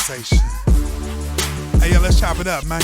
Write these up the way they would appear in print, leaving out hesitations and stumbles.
conversation. Hey, yo, let's chop it up, man.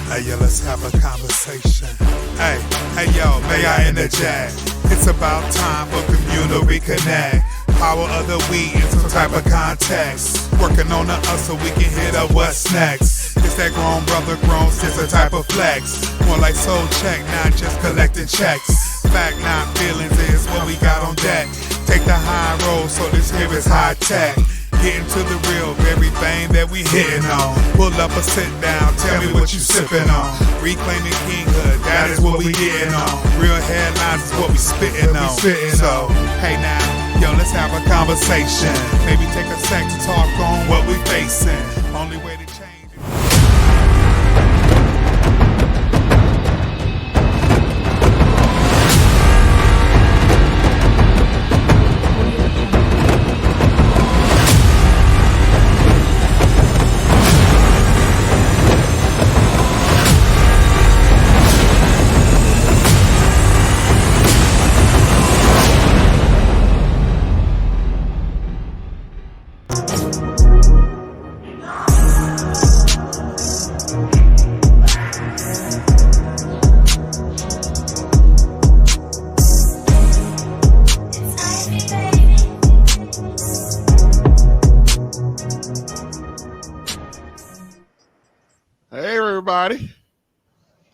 Hey, yo, let's have a conversation. Hey, yo, may I interject? It's about time for communal reconnect. Power of the we in some type of context. Working on the us so we can hit up what's next. It's that grown brother, grown sister type of flex. More like soul check, not just collecting checks. Fact, not feelings is what we got on deck. Take the high road, so this here is high tech. Getting to the real, everything that we hitting on. Pull up or sit down, tell me what you sipping on. Reclaiming kinghood, that is what we getting on. Real headlines is what we spitting on. So, hey now, yo, let's have a conversation. Maybe take a sec to talk on what we facing. Only way to change it.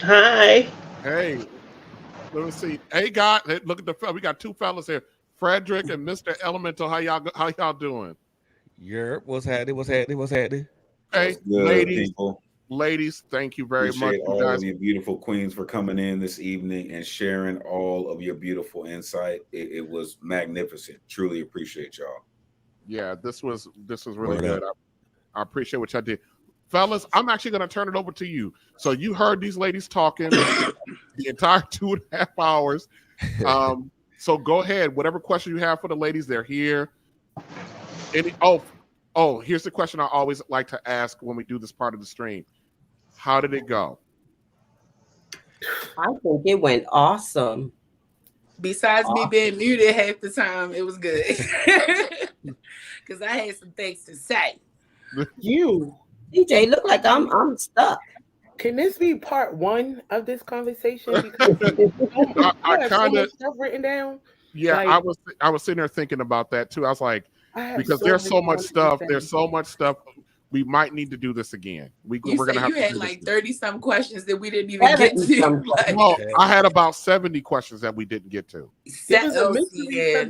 Hi. Hey, let me see. Hey, God, look at we got two fellas here, Frederick and Mr. Elemental. How y'all doing? What's happening? Hey, ladies, thank you very much. Appreciate all of you beautiful queens for coming in this evening and sharing all of your beautiful insight. It was magnificent. Truly appreciate y'all. Yeah, this was really good. I appreciate what y'all did. Fellas, I'm actually going to turn it over to you. So you heard these ladies talking the entire 2.5 hours. So go ahead. Whatever question you have for the ladies, they're here. Here's the question I always like to ask when we do this part of the stream. How did it go? I think it went awesome. Besides me being muted half the time, it was good. Because I had some things to say. You, DJ, look like I'm stuck. Can this be part one of this conversation? Because I kind of stuff written down. Yeah, like, I was sitting there thinking about that too. I was like, because there's so much stuff. We might need to do this again. We're gonna have you to had do like this 30 some questions that we didn't even get to. Well, I had about 70 questions that we didn't get to. Subject,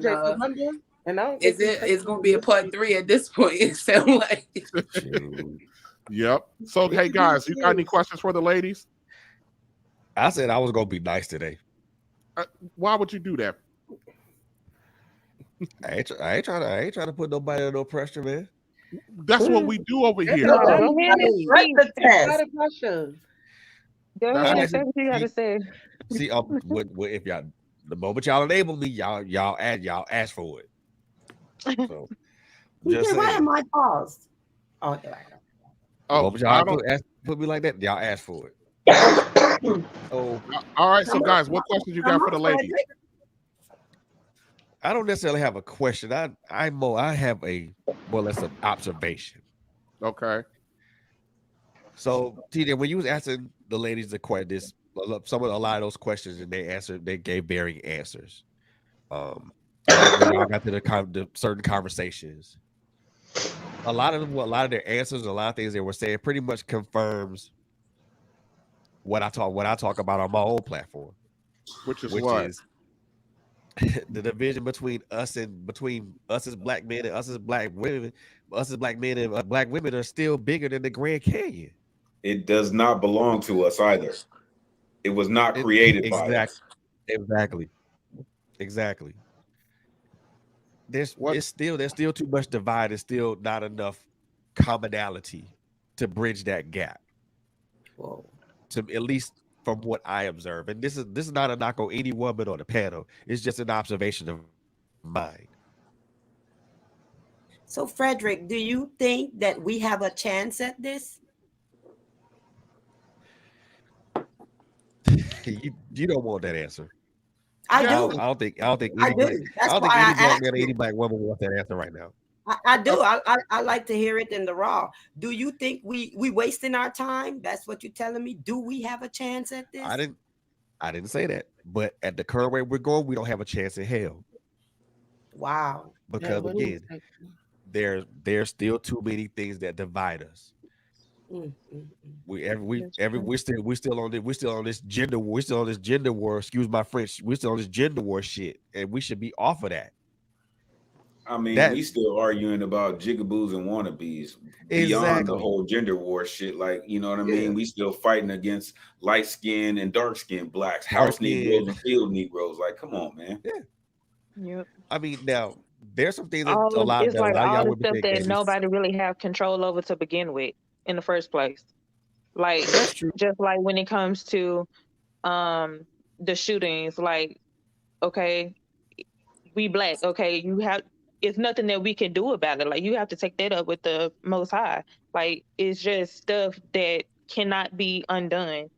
remember? And it's gonna be a part 3 at this point. It sounds like. Yep. So hey guys, you got any questions for the ladies? I said I was gonna be nice today. Why would you do that? I ain't trying to put nobody under no pressure, man. That's what we do over here. Go ahead and say what you gotta say. See, if y'all, the moment y'all enable me, y'all ask for it. So, just why am I paused? Oh, y'all put me like that, y'all ask for it. Oh, all right. So, guys, what questions you got for the ladies? I don't necessarily have a question. I have a more or less an observation. Okay. So, TJ, when you was asking the ladies a lot of those questions, and they gave varying answers. When y'all got to the certain conversations. A lot of their answers, a lot of things they were saying, pretty much confirms what I talk about on my own platform, which is the division between us as black men and us as black women. Us as black men and black women are still bigger than the Grand Canyon. It does not belong to us either. It was not created by us. Exactly. There's still too much divide. There's still not enough commonality to bridge that gap. Whoa. To at least from what I observe, and this is not a knock on any woman on the panel. It's just an observation of mine. So, Frederick, do you think that we have a chance at this? You don't want that answer. I do. I don't think any black man or any black woman wants that answer right now. I do. I like to hear it in the raw. Do you think we wasting our time? That's what you're telling me. Do we have a chance at this? I didn't say that, but at the current way we're going, we don't have a chance in hell. Wow. Because again, there's still too many things that divide us. We're still on this gender war. Excuse my French. We're still on this gender war shit, and we should be off of that. I mean, we still arguing about jigaboos and wannabes beyond the whole gender war shit. Like, you know what I mean? We still fighting against light skin and dark skin blacks, house Negroes and field Negroes. Like, come on, man. Yeah. Yep. I mean, now there's some things that all a lot the stuff that nobody really have control over to begin with in the first place. Like, just like when it comes to the shootings, like, okay, we black, okay, it's nothing that we can do about it. Like, you have to take that up with the Most High. Like, it's just stuff that cannot be undone.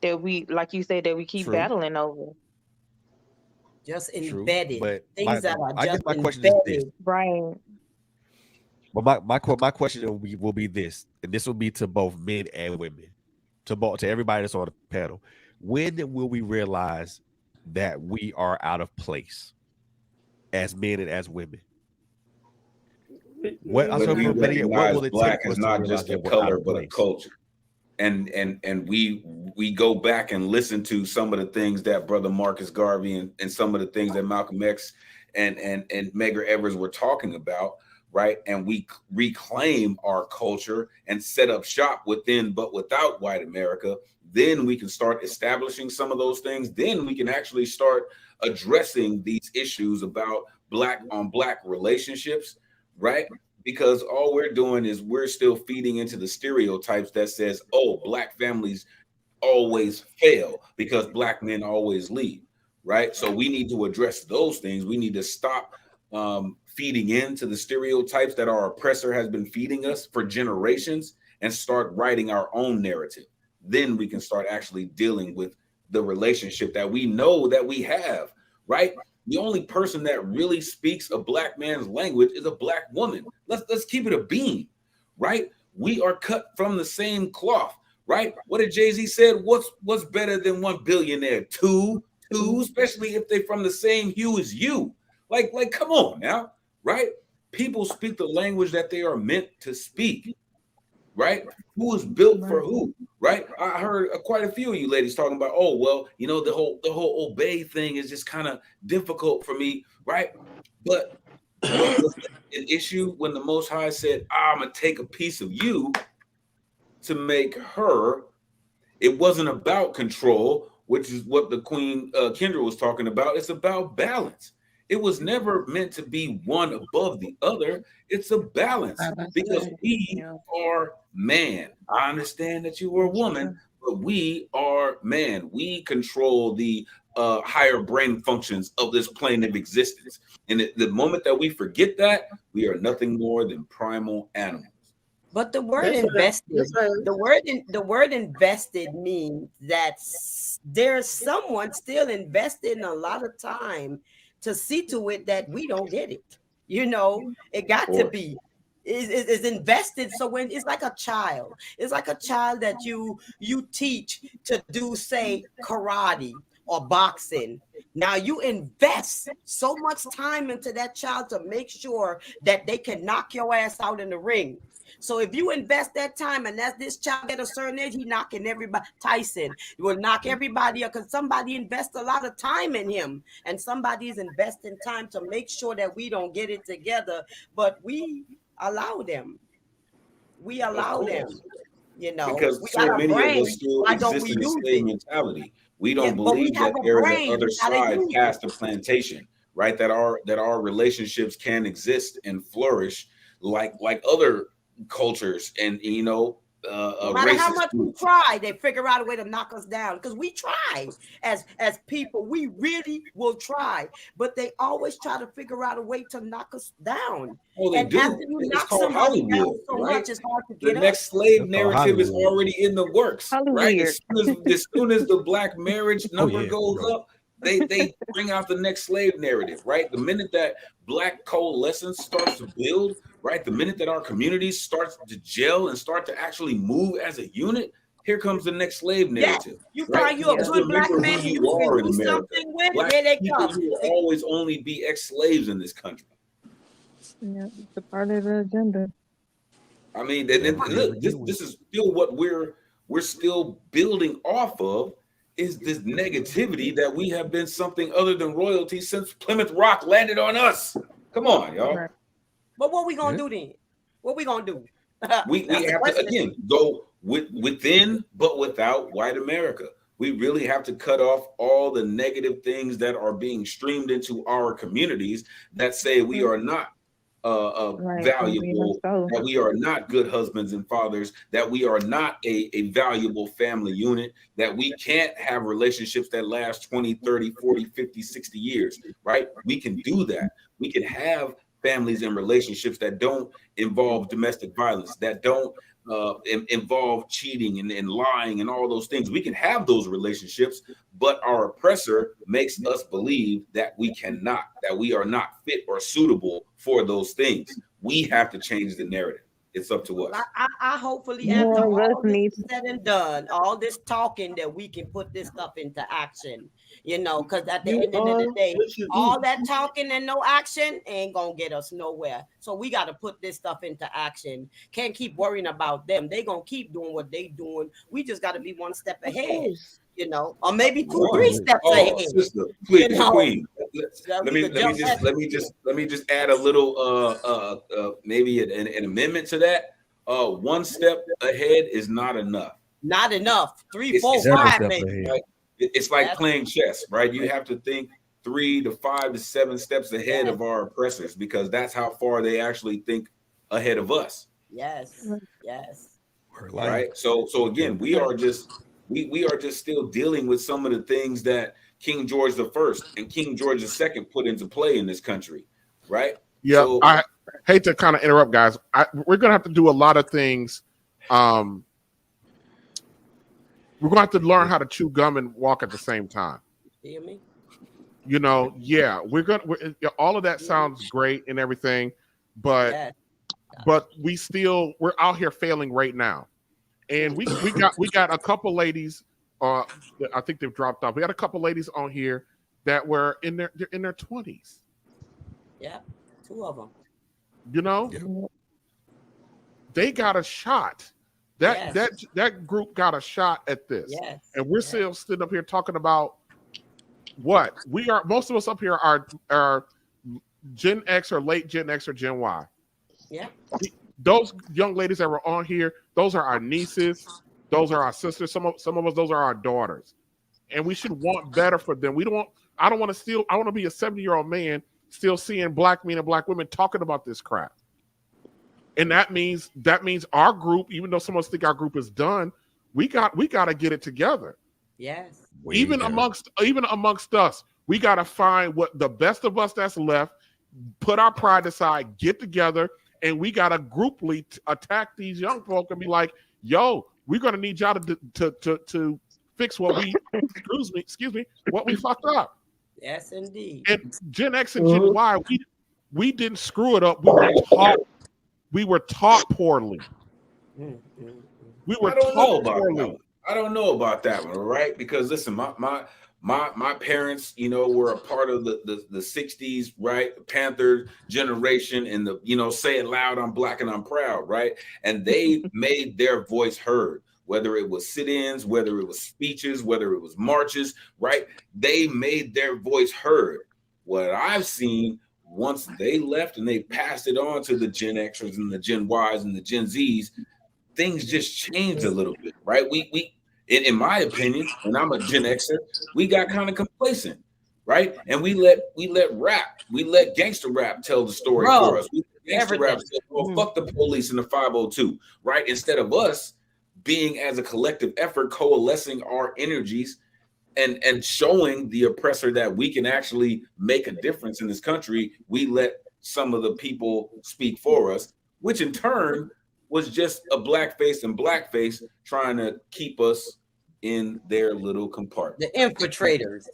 That we, like you said, that we keep battling over. Just embedded. But things that are just my question embedded. is this. Right. But my question will be this, and this will be to both men and women, to everybody that's on the panel. When will we realize that we are out of place as men and as women? What black is not just a color, but a culture. And we go back and listen to some of the things that Brother Marcus Garvey and some of the things that Malcolm X and Medgar Evers were talking about, right? And we reclaim our culture and set up shop within, but without white America. Then we can start establishing some of those things. Then we can actually start addressing these issues about black on black relationships, right? Because all we're doing is we're still feeding into the stereotypes that says, oh, black families always fail because black men always leave, right? So we need to address those things. We need to stop feeding into the stereotypes that our oppressor has been feeding us for generations and start writing our own narrative. Then we can start actually dealing with the relationship that we know that we have, right? The only person that really speaks a black man's language is a black woman. Let's keep it a beam, right? We are cut from the same cloth, right? What did Jay-Z said? What's better than one billionaire? Two, especially if they're from the same hue as you. Like, come on now, right? People speak the language that they are meant to speak, right? Who is built for who, right? I heard quite a few of you ladies talking about, oh, well, you know, the whole obey thing is just kind of difficult for me, right? But was an issue when the Most High said, I'm gonna take a piece of you to make her. It wasn't about control, which is what the Queen Kendra was talking about. It's about balance. It was never meant to be one above the other. It's a balance because we are man. I understand that you were a woman, but we are man. We control the higher brain functions of this plane of existence. And the moment that we forget that, we are nothing more than primal animals. But the word invested, the word invested means that there's someone still invested in a lot of time to see to it that we don't get it. You know, it got to be is invested. So when it's like a child that you teach to do, say, karate or boxing. Now you invest so much time into that child to make sure that they can knock your ass out in the ring. So if you invest that time, and as this child at a certain age, he knocking everybody. Tyson will knock everybody up because somebody invests a lot of time in him, and somebody is investing time to make sure that we don't get it together. But we allow them. We allow them. You know, because so many of us still exist in the same mentality. We don't believe that there is an other side past the plantation, right? That our relationships can exist and flourish like other cultures, and you know, no matter how much we try, they figure out a way to knock us down. Because we try as people, we really will try, but they always try to figure out a way to knock us down. Oh, they and do. After you it's knock called somebody Hollywood, down so right? much, it's hard to get the next slave narrative is already in the works, right? As soon as the black marriage number goes up, They bring out the next slave narrative, right? The minute that Black coalescence starts to build, right? The minute that our communities starts to gel and start to actually move as a unit, here comes the next slave narrative. Yeah. You right? find you a good Black man you are in America. Something with, Black here they people come. will always only be ex-slaves in this country. Yeah, it's a part of the agenda. I mean, and look, this is still what we're still building off of, is this negativity that we have been something other than royalty since Plymouth Rock landed on us. Come on, y'all. Right. But what we gonna do then? What we gonna do? we have to again go within, but without white America. We really have to cut off all the negative things that are being streamed into our communities that say we are not valuable, that we are not good husbands and fathers, that we are not a valuable family unit, that we can't have relationships that last 20, 30, 40, 50, 60 years, right? We can do that. We can have families and relationships that don't involve domestic violence, that don't involve cheating and lying and all those things. We can have those relationships, but our oppressor makes us believe that we cannot, that we are not fit or suitable for those things. We have to change the narrative. It's up to us. I hopefully after all this is said and done, all this talking, that we can put this stuff into action. You know, because at the end of the day, all that talking and no action ain't gonna get us nowhere. So we got to put this stuff into action. Can't keep worrying about them. They gonna keep doing what they doing. We just got to be one step ahead. You know, or maybe 2, 3 steps ahead. Sister, please, you know? Queen. Let me just add a little maybe an amendment to that. 1 step ahead is not enough. Not enough. 3, 4, 5 maybe. Right? It's like playing chess, right? You have to think 3 to 5 to 7 steps ahead of our oppressors, because that's how far they actually think ahead of us. Yes. Right. So again, we are just still dealing with some of the things that King George I and King George II put into play in this country, right? Yeah, so, I hate to kind of interrupt, guys. We're gonna have to do a lot of things. We're gonna have to learn how to chew gum and walk at the same time. Hear me? You know, yeah, we're all of that sounds great and everything, but we're out here failing right now. And we got a couple ladies. I think they've dropped off. We got a couple ladies on here that were in their 20s. Yeah, 2 of them. You know, they got a shot. That group got a shot at this. Yes. And we're still sitting up here talking about what we are. Most of us up here are Gen X or late Gen X or Gen Y. Yeah. Those young ladies that were on here, those are our nieces, those are our sisters. Some of us, those are our daughters, and we should want better for them. I don't want to be a 70-year-old man still seeing black men and black women talking about this crap. And that means our group, even though some of us think our group is done, we got to get it together. Yes. Even amongst us, we got to find what the best of us that's left, put our pride aside, get together. And we got to grouply attack these young folk and be like, yo, we're going to need y'all to fix what we, excuse me, what we fucked up. Yes, indeed. And Gen X and Gen Y, we didn't screw it up. We were taught poorly. We were taught poorly. I don't know about that one, all right? Because listen, my parents, you know, were a part of the 60s, right? The Panther generation and the, you know, say it loud, I'm black and I'm proud, right? And they made their voice heard, whether it was sit-ins, whether it was speeches, whether it was marches, right? They made their voice heard. What I've seen, once they left and they passed it on to the Gen Xers and the Gen Ys and the Gen Zs, things just changed a little bit, right? We in my opinion, and I'm a Gen Xer, we got kind of complacent, right? And we let gangster rap tell the story for us. We let gangster rap say, oh, fuck the police and the 502, right? Instead of us being as a collective effort, coalescing our energies and showing the oppressor that we can actually make a difference in this country, we let some of the people speak for us, which in turn was just a blackface trying to keep us in their little compartment. The infiltrators.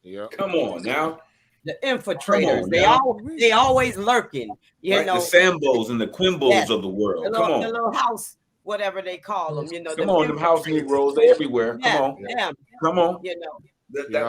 Yeah. Come on now. The infiltrators, they always lurking, you know. The Sambos and the Quimbos of the world. Come on. The little house, whatever they call them, you know. Come on, them house Negroes, they everywhere. Yeah, Come on. yeah. Come on. You know.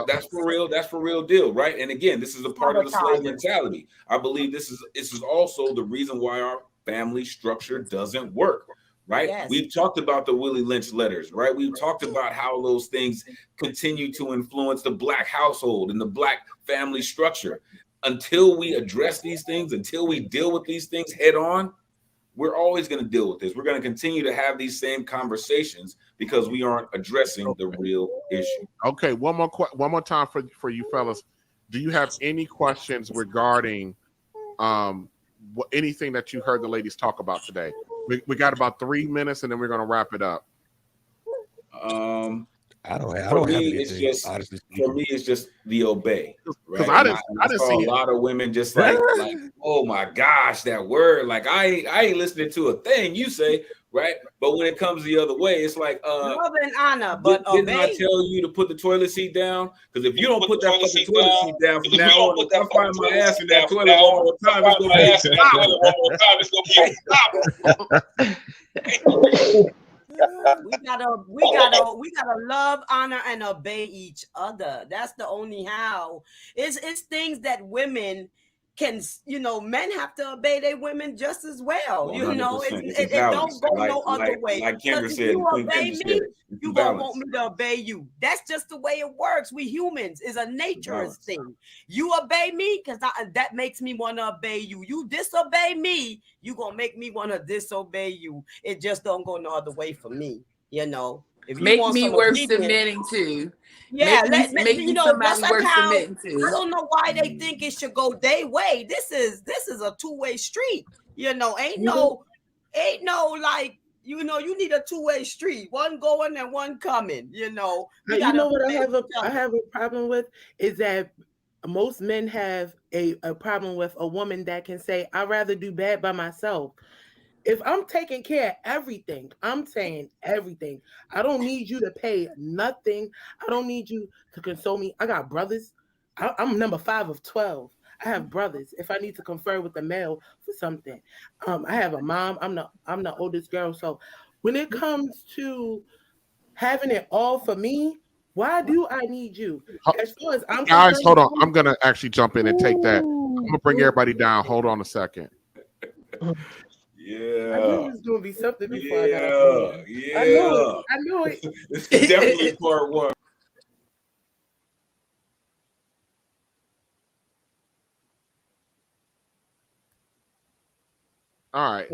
That's for real. That's for real deal, right? And again, this is a part of the slave mentality. I believe this is also the reason why our family structure doesn't work, right? Yes. We've talked about the Willie Lynch letters, right? We've talked about how those things continue to influence the Black household and the Black family structure. Until we address these things, until we deal with these things head on, we're always going to deal with this. We're going to continue to have these same conversations because we aren't addressing the real issue. Okay, one more time for you fellas. Do you have any questions regarding anything that you heard the ladies talk about today? We got about 3 minutes, and then we're going to wrap it up. I don't have anything. For me, it's just the obey. Right? I didn't see a lot of women just like, oh my gosh, that word. Like I ain't listening to a thing you say, right? But when it comes the other way, it's like love and honor. But didn't I tell you to put the toilet seat down? Because if you don't put that fucking toilet seat down from now on, if I find my ass in that toilet one more time, it's gonna be we gotta love, honor, and obey each other. That's the only how. It's things that women can, you know, men have to obey their women just as well. You know, it don't go no other way. Like Kendra said, you obey me, you gonna want me to obey you. That's just the way it works. We humans is a nature's thing. You obey me because that makes me want to obey you. You disobey me, you gonna make me want to disobey you. It just don't go no other way for me. You know, if you make me worth submitting to. Yeah, make me somebody worth submitting to. I don't know why they think it should go their way. This is a two-way street. You know, ain't no like, you know, you need a two-way street, one going and one coming. You know, you know what I have a problem with is that most men have a problem with a woman that can say, I'd rather do bad by myself. If I'm taking care of everything, I'm saying everything. I don't need you to pay nothing. I don't need you to console me. I got brothers. I'm number 5 of 12. I have brothers. If I need to confer with the male for something, I have a mom. I'm the oldest girl. So when it comes to having it all for me, why do I need you? As far as I'm guys, hold on. I'm gonna actually jump in and take that. I'm gonna bring everybody down. Hold on a second. Yeah, I knew it was gonna be something before I got up. Yeah, I knew it. This is definitely part one. All right.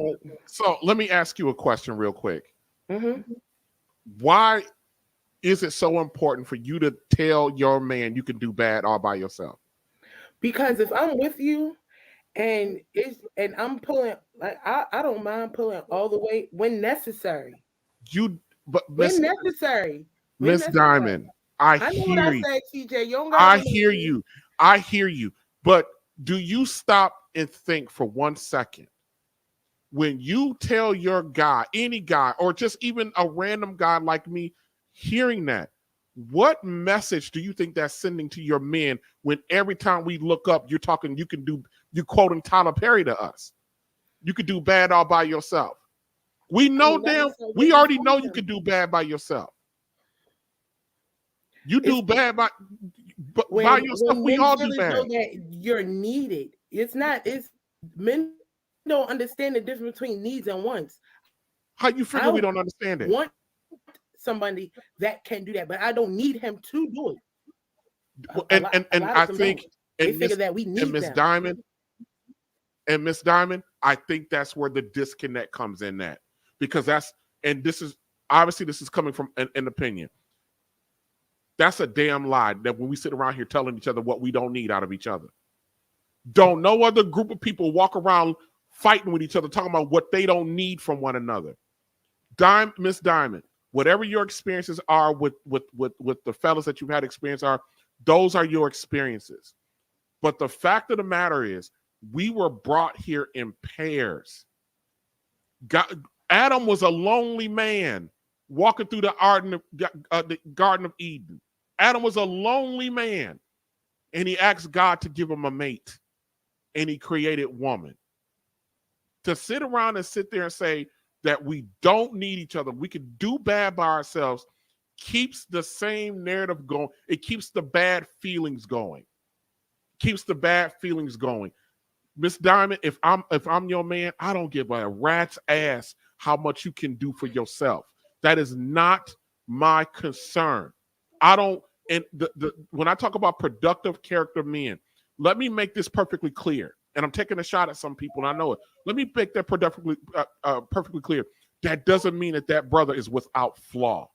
So let me ask you a question real quick. Mm-hmm. Why is it so important for you to tell your man you can do bad all by yourself? Because if I'm with you and I'm pulling, like I don't mind pulling all the way when necessary. Miss necessary. Miss Diamond, I hear you. Said, TJ. You I hear you. I hear you. But do you stop and think for 1 second? When you tell your guy, any guy, or just even a random guy like me, hearing that, what message do you think that's sending to your men when every time we look up, you're talking, you're quoting Tyler Perry to us? You could do bad all by yourself. We know we already know you could do bad by yourself. You do bad by yourself. We all do bad. That you're needed. It's men don't understand the difference between needs and wants. How you figure we don't understand it? Want somebody that can do that, but I don't need him to do it. And I think they figure that we need Miss Diamond. And Miss Diamond, I think that's where the disconnect comes in at. Because this is coming from an opinion. That's a damn lie that when we sit around here telling each other what we don't need out of each other. Don't no other group of people walk around fighting with each other, talking about what they don't need from one another. Miss Diamond, whatever your experiences are with the fellas that you've had experience are, those are your experiences. But the fact of the matter is, we were brought here in pairs. Adam was a lonely man walking through the Garden of Eden. Adam was a lonely man. and he asked God to give him a mate, and he created woman. To sit around and sit there and say that we don't need each other, we can do bad by ourselves, keeps the same narrative going. It keeps the bad feelings going. Keeps the bad feelings going. Miss Diamond, if I'm your man, I don't give a rat's ass how much you can do for yourself. That is not my concern. I don't, and when I talk about productive character men, let me make this perfectly clear. And I'm taking a shot at some people, and I know it. Let me make that perfectly clear. That doesn't mean that brother is without flaw.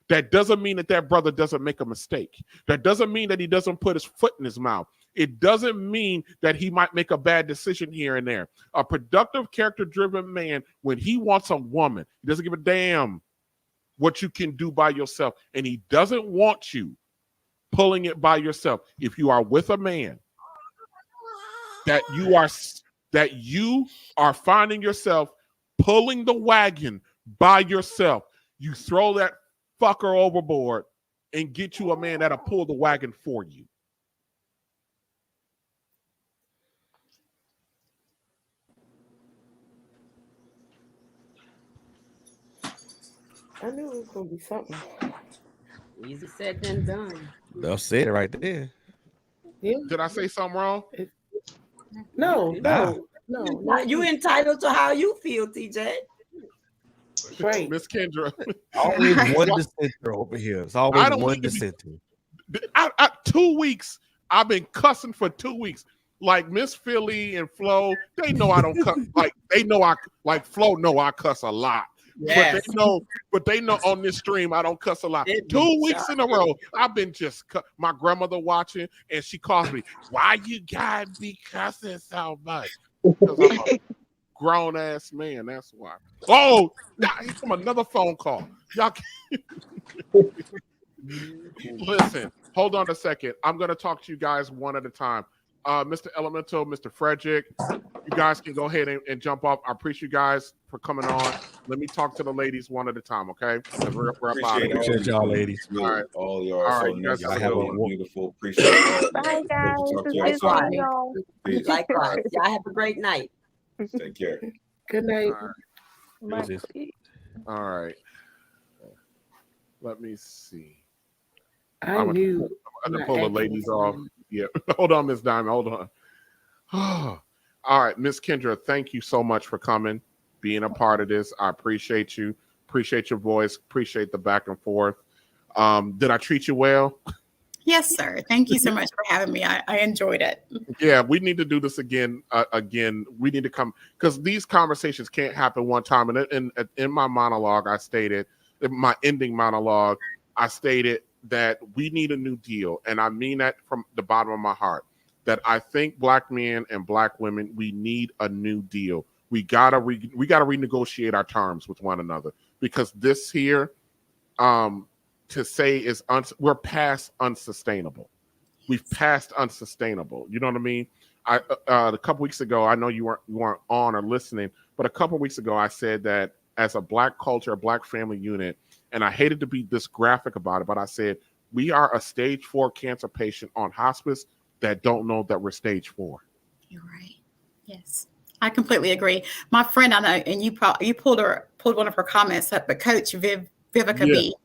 That doesn't mean that brother doesn't make a mistake. That doesn't mean that he doesn't put his foot in his mouth. It doesn't mean that he might make a bad decision here and there. A productive, character-driven man, when he wants a woman, he doesn't give a damn what you can do by yourself. And he doesn't want you pulling it by yourself. If you are with a man that you are finding yourself pulling the wagon by yourself, you throw that fucker overboard and get you a man that'll pull the wagon for you. I knew it was gonna be something. Easy said than done. They'll say it right there. Yeah. Did I say something wrong? No. You entitled to how you feel, TJ. Right. Miss Kendra. Always one dissenter over here. It's always one dissenter. 2 weeks. I've been cussing for 2 weeks. Like Miss Philly and Flo, they know I don't cuss. Like they know Flo know I cuss a lot. Yes. But they know on this stream I don't cuss a lot. 2 weeks in a row, I've been just my grandmother watching, and she calls me, "Why you gotta be cussing so much?" Because I'm a grown ass man. That's why. Oh, he's from another phone call. Y'all. Listen, hold on a second. I'm gonna talk to you guys one at a time. Mr. Elemental, Mr. Frederick, you guys can go ahead and jump off. I appreciate you guys for coming on. Let me talk to the ladies one at a time, okay? Appreciate y'all, ladies. All right, all y'all. All right, so guys, nice, have a beautiful. Appreciate it. Bye, guys. Likewise. Y'all have a great night. Take care. Good night. All right. Let me see. I knew. I'm gonna pull the ladies off. Yeah. Hold on, Miss Diamond. Hold on. All right, Miss Kendra, thank you so much for coming, being a part of this. I appreciate you. Appreciate your voice. Appreciate the back and forth. Did I treat you well? Yes, sir. Thank you so much for having me. I enjoyed it. Yeah, we need to do this again. We need to come, because these conversations can't happen one time. And in my monologue, I stated, in my ending monologue, I stated that we need a new deal. And I mean that from the bottom of my heart, that I think Black men and Black women, we need a new deal. We gotta renegotiate our terms with one another, because this here, to say is we're past unsustainable. We've passed unsustainable. You know what I mean? A couple weeks ago, I know you weren't on or listening, but a couple weeks ago, I said that as a Black culture, a Black family unit, and I hated to be this graphic about it, but I said, we are a stage 4 cancer patient on hospice that don't know that we're stage 4. You're right. Yes, I completely agree. My friend, I know, and you pulled one of her comments up, but Coach Vivica B.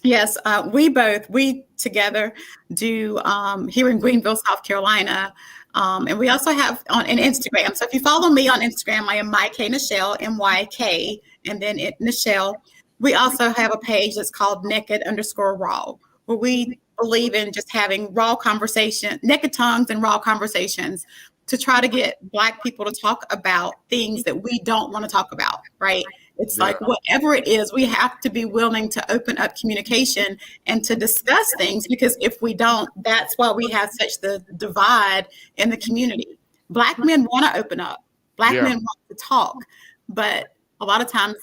Yes, we together do here in Greenville, South Carolina. And we also have on Instagram. So if you follow me on Instagram, I am Myk Nichelle, MYK, and then Nichelle. We also have a page that's called Naked_Raw, where we believe in just having raw conversation, naked tongues and raw conversations to try to get Black people to talk about things that we don't want to talk about, right? It's like whatever it is, we have to be willing to open up communication and to discuss things, because if we don't, that's why we have such the divide in the community. Black men want to open up. Black men want to talk. But a lot of times,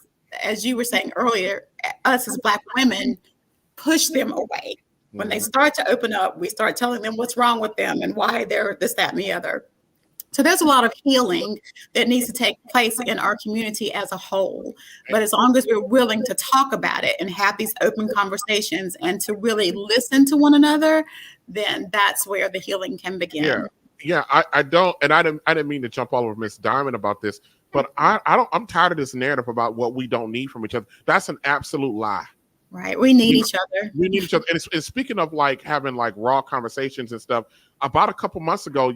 as you were saying earlier, us as Black women push them away. When they start to open up, we start telling them what's wrong with them and why they're this, that, and the other. So there's a lot of healing that needs to take place in our community as a whole. But as long as we're willing to talk about it and have these open conversations and to really listen to one another, then that's where the healing can begin. Yeah. I didn't mean to jump all over Miss Diamond about this, but I'm tired of this narrative about what we don't need from each other. That's an absolute lie. Right. We need each other. We need each other. And speaking of like having like raw conversations and stuff, about a couple months ago,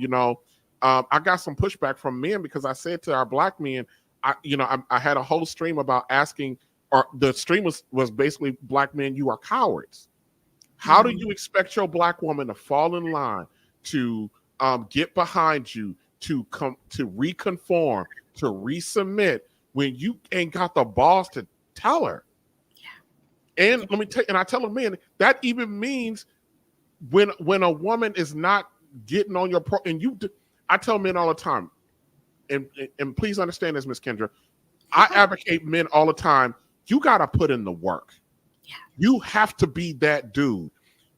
I got some pushback from men because I said to our black men, I had a whole stream about asking, or the stream was basically black men, you are cowards. How do you expect your black woman to fall in line, to get behind you, to reconform, to resubmit when you ain't got the balls to tell her? And let me tell you, and I tell them, man, that even means when a woman is not getting on your I tell men all the time, and please understand this, Miss Kendra, I advocate men all the time. You got to put in the work. Yeah. You have to be that dude.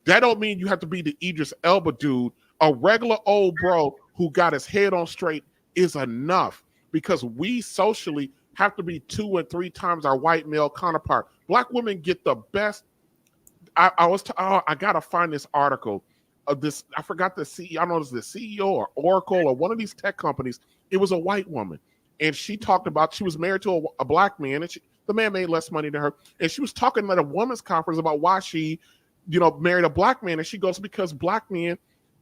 That don't mean you have to be the Idris Elba dude. A regular old bro who got his head on straight is enough, because we socially have to be 2 and 3 times our white male counterpart. Black women get the best. I gotta find this article of this. I forgot the CEO. I don't know if it's the CEO or Oracle or one of these tech companies. It was a white woman, and she talked about she was married to a black man, and the man made less money than her, and she was talking at a women's conference about why she, married a black man, and she goes, because black men,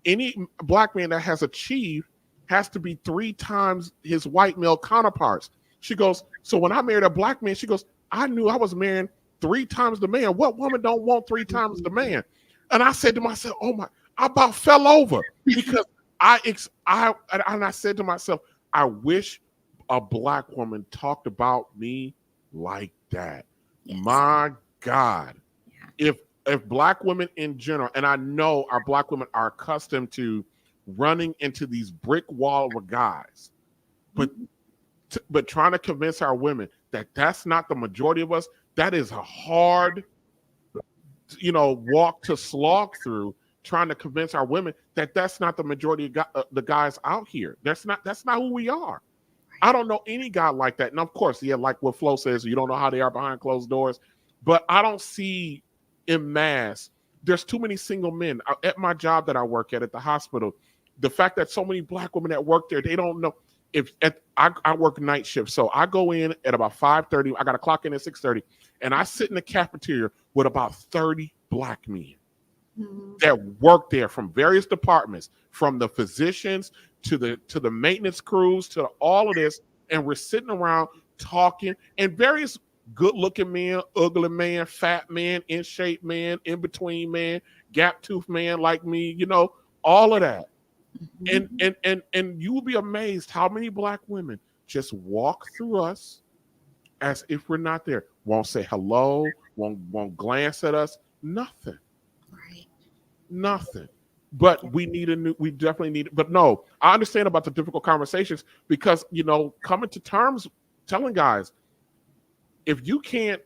any black man that has achieved has to be 3 times his white male counterparts. She goes, so when I married a black man, she goes, I knew I was marrying 3 times the man. What woman don't want 3 times the man? And I said to myself, oh my, I about fell over, because I said to myself, I wish a black woman talked about me like that. Yes. My God. Yeah. If black women in general, and I know our black women are accustomed to running into these brick wall of guys, but trying to convince our women that that's not the majority of us, that is a hard, walk to slog through, trying to convince our women that that's not the majority of the guys out here. That's not who we are. I don't know any guy like that. And of course, like what Flo says, you don't know how they are behind closed doors, but I don't see en masse. There's too many single men at my job that I work at the hospital. The fact that so many black women that work there, they don't know. I work night shift, so I go in at about 5:30. I got to clock in at 6:30, and I sit in the cafeteria with about 30 black men that work there from various departments, from the physicians to the maintenance crews to all of this, and we're sitting around talking, and various good-looking men, ugly man, fat man, in shape man, in between man, gap tooth man like me, all of that. And you will be amazed how many black women just walk through us as if we're not there. Won't say hello, won't glance at us, nothing. Right. Nothing. But we definitely need it. But no, I understand about the difficult conversations, because, coming to terms, telling guys, if you can't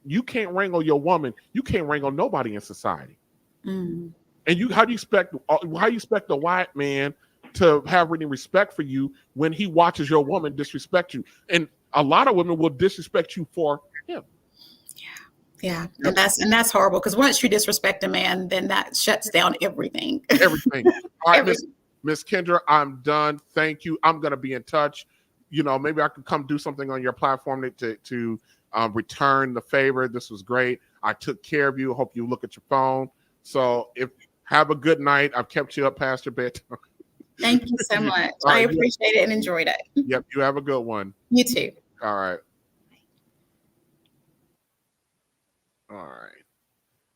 wrangle your woman, you can't wrangle nobody in society. Mm. And how do you expect the white man to have any respect for you when he watches your woman disrespect you? And a lot of women will disrespect you for him. Yeah. And that's horrible, because once you disrespect a man, then that shuts down everything. Everything. All right, Miss Kendra, I'm done. Thank you. I'm gonna be in touch. Maybe I could come do something on your platform to return the favor. This was great. I took care of you. Hope you look at your phone. So have a good night. I've kept you up past your bedtime. Thank you so much. I appreciate it and enjoyed it. Yep. You have a good one. You too. All right. All right.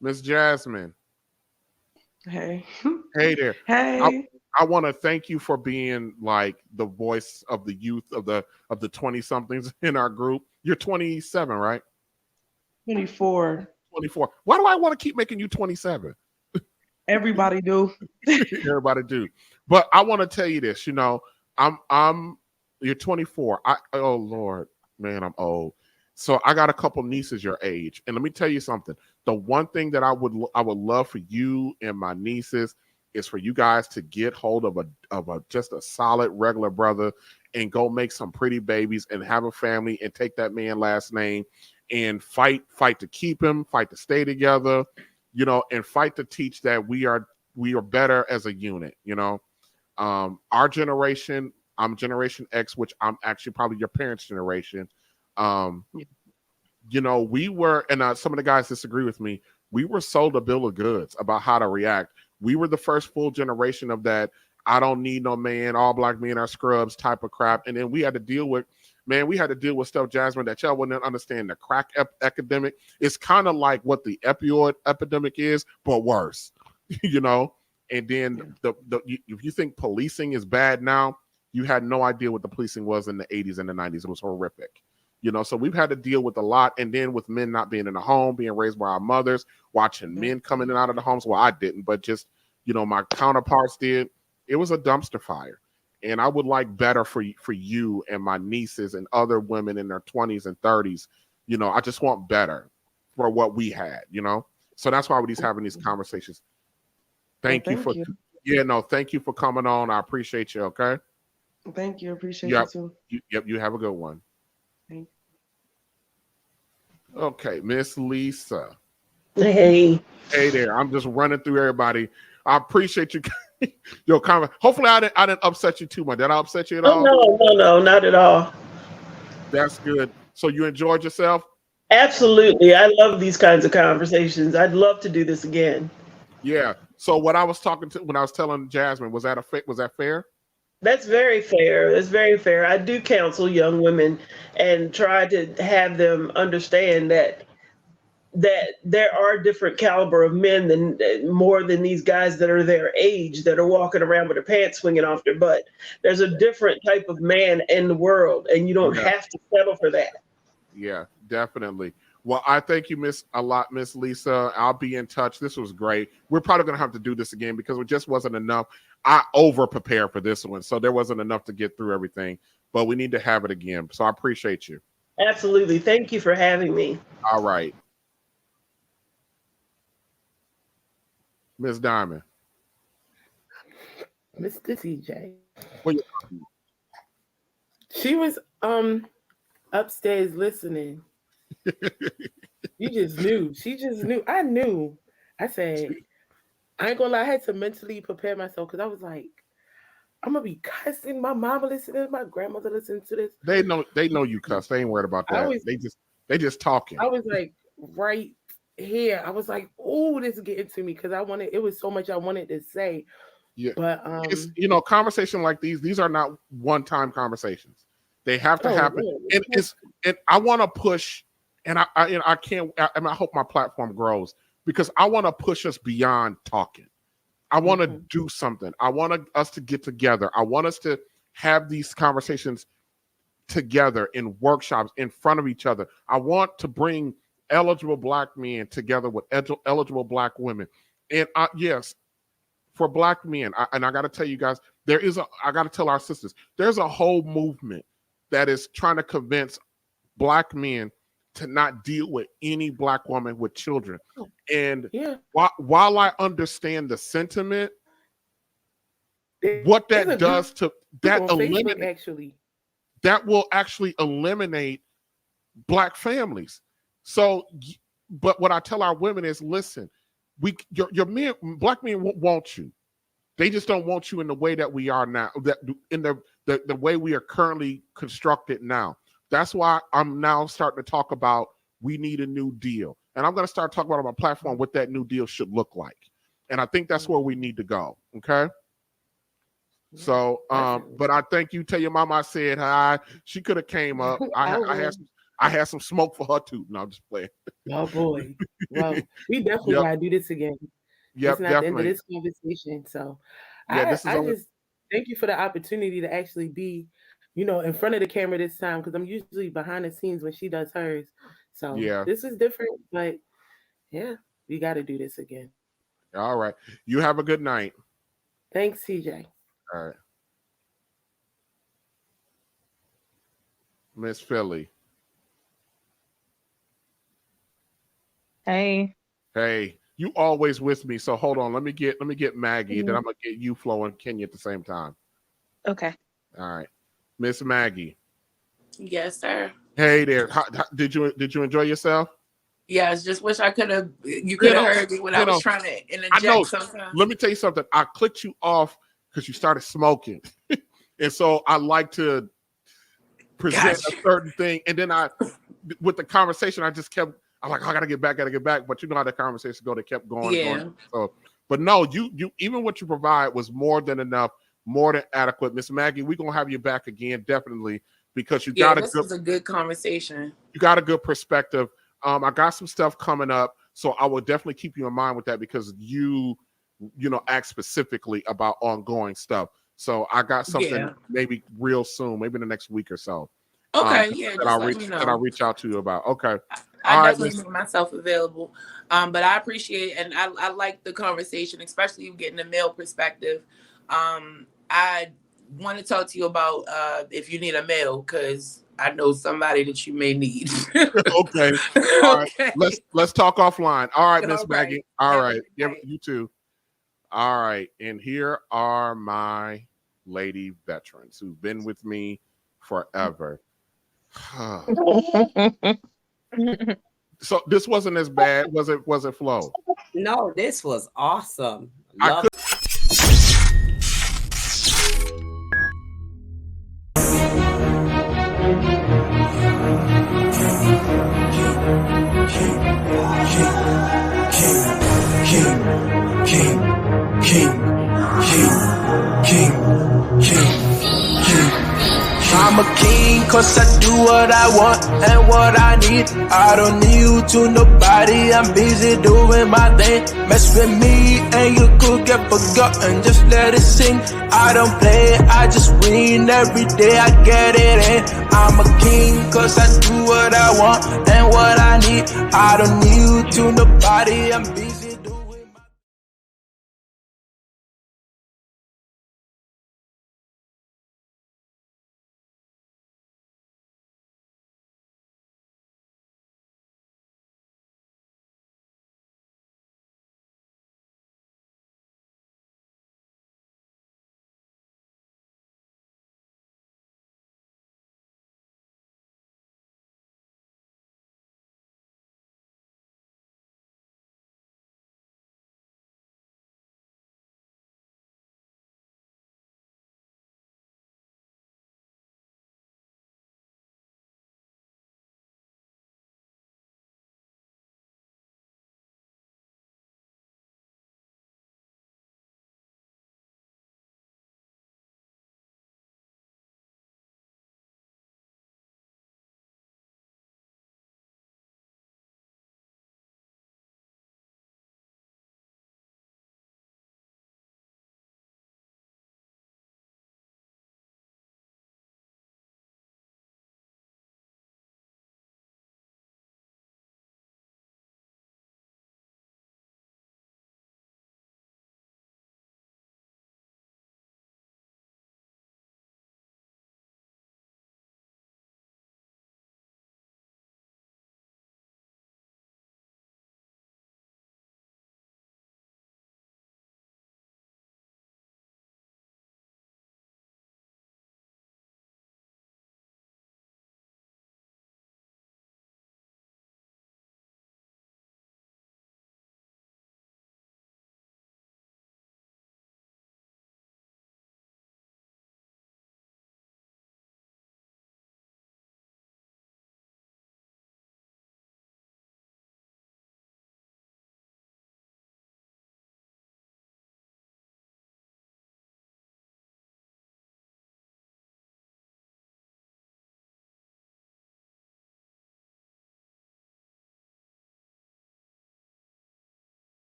Miss Jasmine. Hey. Hey there. Hey. I want to thank you for being like the voice of the youth of the 20-somethings in our group. You're 27, right? 24. 24. Why do I want to keep making you 27? Everybody do. Everybody do. But I want to tell you this, you're 24. Oh Lord, man, I'm old. So I got a couple nieces your age. And let me tell you something. The one thing that I would love for you and my nieces is for you guys to get hold of a just a solid regular brother and go make some pretty babies and have a family and take that man last name and fight to keep him, fight to stay together, you know, and fight to teach that we are better as a unit, you know. Our generation, I'm Generation X, which I'm actually probably your parents' generation. You know, we were, and some of the guys disagree with me, we were sold a bill of goods about how to react. We were the first full generation of that. I don't need no man, all black men are scrubs type of crap. And then we had to deal with stuff, Jasmine, that y'all wouldn't understand. The crack epidemic is kind of like what the opioid epidemic is, but worse, you know? And then if you think policing is bad now, you had no idea what the policing was in the 80s and the 90s. It was horrific. You know, so we've had to deal with a lot. And then with men not being in the home, being raised by our mothers, watching men coming in and out of the homes. Well, I didn't, but just, you know, my counterparts did. It was a dumpster fire. And I would like better for you and my nieces and other women in their 20s and 30s. You know, I just want better for what we had, you know. So that's why we're having these conversations. Thank you for coming on. I appreciate you, okay? Thank you. Appreciate you too. You have a good one. Okay, Miss Lisa. Hey there. I'm just running through everybody. I appreciate you. Your comment. Hopefully, I didn't upset you too much. Did I upset you at all? No, not at all. That's good. So you enjoyed yourself? Absolutely. I love these kinds of conversations. I'd love to do this again. Yeah. So when I was telling Jasmine, was that fair? That's very fair. That's very fair. I do counsel young women and try to have them understand that there are different caliber of men than more than these guys that are their age that are walking around with their pants swinging off their butt. There's a different type of man in the world, and you don't have to settle for that. Yeah, definitely. Well, I thank you, Miss Lisa. I'll be in touch. This was great. We're probably going to have to do this again because it just wasn't enough. I over-prepared for this one, so there wasn't enough to get through everything. But we need to have it again. So I appreciate you. Absolutely. Thank you for having me. All right. Miss Diamond. Mr. TJ. Well, she was upstairs listening. You just knew. She just knew. I knew. I said, I ain't gonna lie, I had to mentally prepare myself because I was like, I'm gonna be cussing. My mama listening, my grandmother listening to this. They know you cuss. They ain't worried about that. They just talking. I was like right here. I was like, oh, this is getting to me because it was so much I wanted to say. Yeah. But it's, conversation like these are not one-time conversations. They have to happen. Yeah. And I want to push, and I can't, and I hope my platform grows because I want to push us beyond talking. I want to do something. I want us to get together. I want us to have these conversations together in workshops in front of each other. I want to bring eligible Black men together with eligible Black women. And yes, for Black men, I got to tell you guys, I got to tell our sisters, there's a whole movement that is trying to convince Black men to not deal with any Black woman with children. And while I understand the sentiment, what that does to that will actually eliminate Black families. So, but what I tell our women is, listen, your men, Black men want you. They just don't want you in the way that we are now, that in the way we are currently constructed now. That's why I'm now starting to talk about we need a new deal. And I'm going to start talking about on my platform what that new deal should look like. And I think that's where we need to go. Okay. So, but I thank you. Tell your mama I said hi. She could have came up. I had some smoke for her too. No, I'm just playing. Oh boy. Well, we definitely gotta do this again. Yep, it's not definitely. the end of this conversation. So I just thank you for the opportunity to actually be, in front of the camera this time, because I'm usually behind the scenes when she does hers. So this is different, but yeah, we got to do this again. All right. You have a good night. Thanks, CJ. All right. Miss Philly. Hey. Hey. you always with me. So hold on. Let me get Maggie, then I'm gonna get you, Flo, and Kenya at the same time. Okay. All right, Miss Maggie. Yes, sir. Hey there. How, did you enjoy yourself? Yes, just wish I could have. You could have heard me when I was trying to interject. I know. Sometimes. Let me tell you something. I clicked you off because you started smoking, and so I like to present a certain thing, and then with the conversation, I just kept. I'm like, I gotta get back. But you know how the conversation go. They kept going. Yeah. Going. So, but no, you even what you provide was more than enough, more than adequate, Miss Maggie. We're gonna have you back again, definitely, because you got this was a good conversation. You got a good perspective. I got some stuff coming up, so I will definitely keep you in mind with that because you asked specifically about ongoing stuff. So I got something maybe real soon, maybe in the next week or so. Okay, that I'll reach out to you about. Okay. I definitely make myself available. But I appreciate and I like the conversation, especially you getting the male perspective. I want to talk to you about if you need a male, because I know somebody that you may need. Okay. All right. Let's talk offline. All right, Miss Maggie. All right. Yeah, you too. All right. And here are my lady veterans who've been with me forever. So this wasn't as bad, was it, Flo? No, this was awesome. I'm a king cause I do what I want and what I need. I don't need you to nobody, I'm busy doing my thing. Mess with me and you could get forgotten, just let it sing. I don't play, I just win every day, I get it in. I'm a king cause I do what I want and what I need. I don't need you to nobody, I'm busy.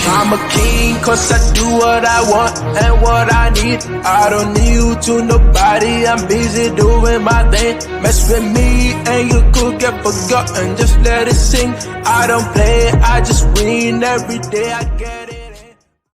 I'm a king cause I do what I want and what I need. I don't need you to nobody, I'm busy doing my thing. Mess with me and you could get forgotten, just let it sing. I don't play, I just win every day I get it.